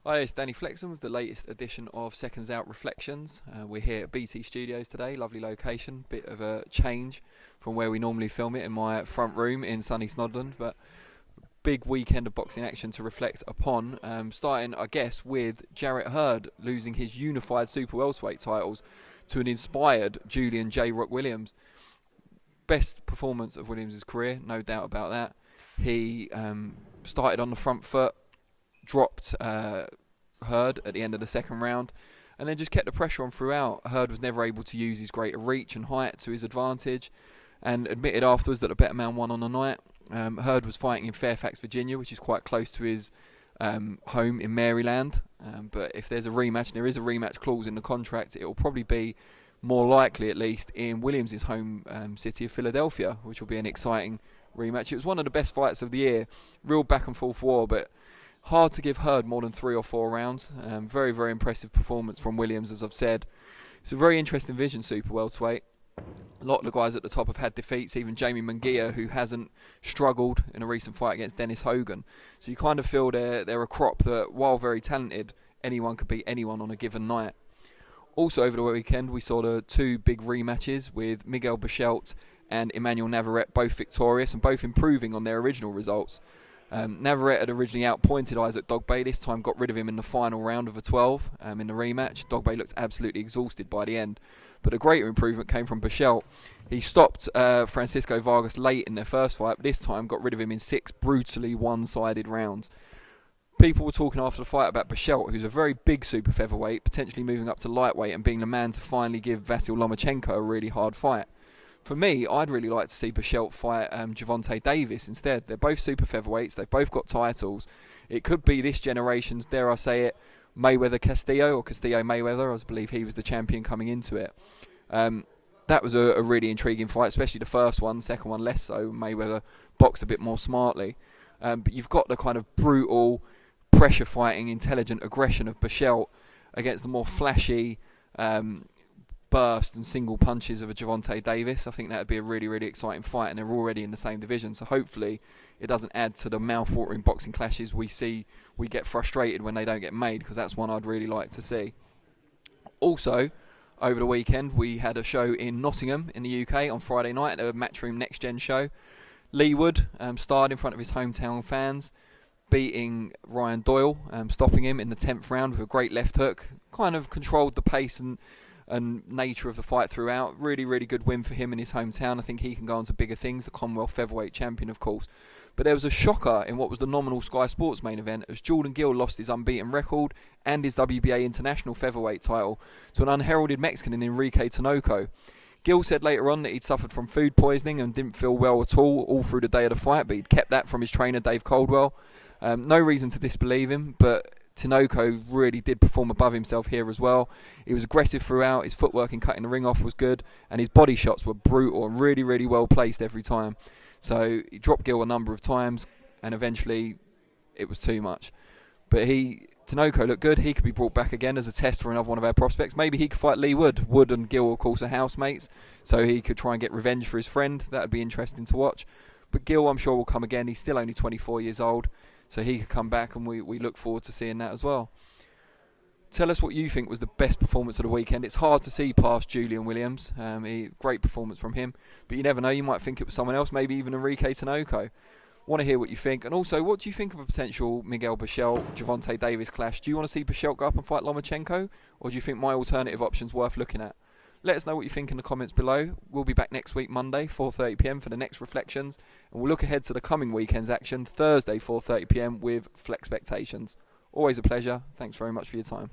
Hi, it's Danny Flexen with the latest edition of SecondsOut ReFLEXions. We're here at BT Studios today, lovely location, bit of a change from where we normally film it in my front room in sunny Snodland, but big weekend of boxing action to reflect upon, starting I guess with Jarrett Hurd losing his unified super welterweight titles to an inspired Julian J. Rock Williams. Best performance of Williams' career, no doubt about that. He started on the front foot, dropped Hurd at the end of the second round, and then just kept the pressure on throughout. Hurd was never able to use his greater reach and height to his advantage, and admitted afterwards that the better man won on the night. Hurd was fighting in Fairfax, Virginia, which is quite close to his home in Maryland, but if there's a rematch, and there is a rematch clause in the contract, it will probably be more likely, at least, in Williams' home city of Philadelphia, which will be an exciting rematch. It was one of the best fights of the year, real back and forth war, but hard to give Hurd more than 3 or 4 rounds. Very, very impressive performance from Williams, as I've said. It's a very interesting vision, super welterweight. A lot of the guys at the top have had defeats, even Jamie Munguia, who hasn't struggled in a recent fight against Dennis Hogan. So you kind of feel they're a crop that, while very talented, anyone could beat anyone on a given night. Also over the weekend, we saw the 2 big rematches with Miguel Berchelt and Emmanuel Navarrete, both victorious and both improving on their original results. Navarrete had originally outpointed Isaac Dogbay, this time got rid of him in the final round of a 12 in the rematch. Dogbay looked absolutely exhausted by the end, but a greater improvement came from Berchelt. He stopped Francisco Vargas late in their first fight, but this time got rid of him in 6 brutally one-sided rounds. People were talking after the fight about Berchelt, who's a very big super featherweight, potentially moving up to lightweight and being the man to finally give Vasyl Lomachenko a really hard fight. For me, I'd really like to see Berchelt fight Gervonta Davis instead. They're both super featherweights. They've both got titles. It could be this generation's, dare I say it, Mayweather-Castillo or Castillo-Mayweather. I believe he was the champion coming into it. That was a really intriguing fight, especially the first one. Second one less so. Mayweather boxed a bit more smartly. But you've got the kind of brutal, pressure-fighting, intelligent aggression of Berchelt against the more flashy burst and single punches of a Gervonta Davis. I think that would be a really, really exciting fight, and they're already in the same division, so hopefully it doesn't add to the mouth-watering boxing clashes we get frustrated when they don't get made, because that's one I'd really like to see. Also, over the weekend, we had a show in Nottingham in the UK on Friday night, a Matchroom Next Gen show. Lee Wood starred in front of his hometown fans, beating Ryan Doyle, stopping him in the 10th round with a great left hook. Kind of controlled the pace and nature of the fight throughout. Really, really good win for him in his hometown. I think he can go on to bigger things, the Commonwealth featherweight champion, of course. But there was a shocker in what was the nominal Sky Sports main event, as Jordan Gill lost his unbeaten record and his WBA international featherweight title to an unheralded Mexican in Enrique Tinoco. Gill said later on that he'd suffered from food poisoning and didn't feel well at all through the day of the fight, but he'd kept that from his trainer Dave Caldwell. No reason to disbelieve him, but Tinoco really did perform above himself here as well. He was aggressive throughout, his footwork in cutting the ring off was good, and his body shots were brutal and really, really well placed every time. So he dropped Gill a number of times, and eventually it was too much. But Tinoco looked good. He could be brought back again as a test for another one of our prospects. Maybe he could fight Lee Wood. Wood and Gill, of course, are housemates, so he could try and get revenge for his friend. That would be interesting to watch. But Gill, I'm sure, will come again. He's still only 24 years old. So he could come back, and we look forward to seeing that as well. Tell us what you think was the best performance of the weekend. It's hard to see past Julian Williams. Great performance from him. But you never know, you might think it was someone else, maybe even Enrique Tinoco. Want to hear what you think. And also, what do you think of a potential Miguel Berchelt, Gervonta Davis clash? Do you want to see Berchelt go up and fight Lomachenko? Or do you think my alternative option's worth looking at? Let us know what you think in the comments below. We'll be back next week, Monday, 4:30 p.m. for the next ReFLEXions. And we'll look ahead to the coming weekend's action, Thursday, 4:30 p.m. with FlexPectations. Always a pleasure. Thanks very much for your time.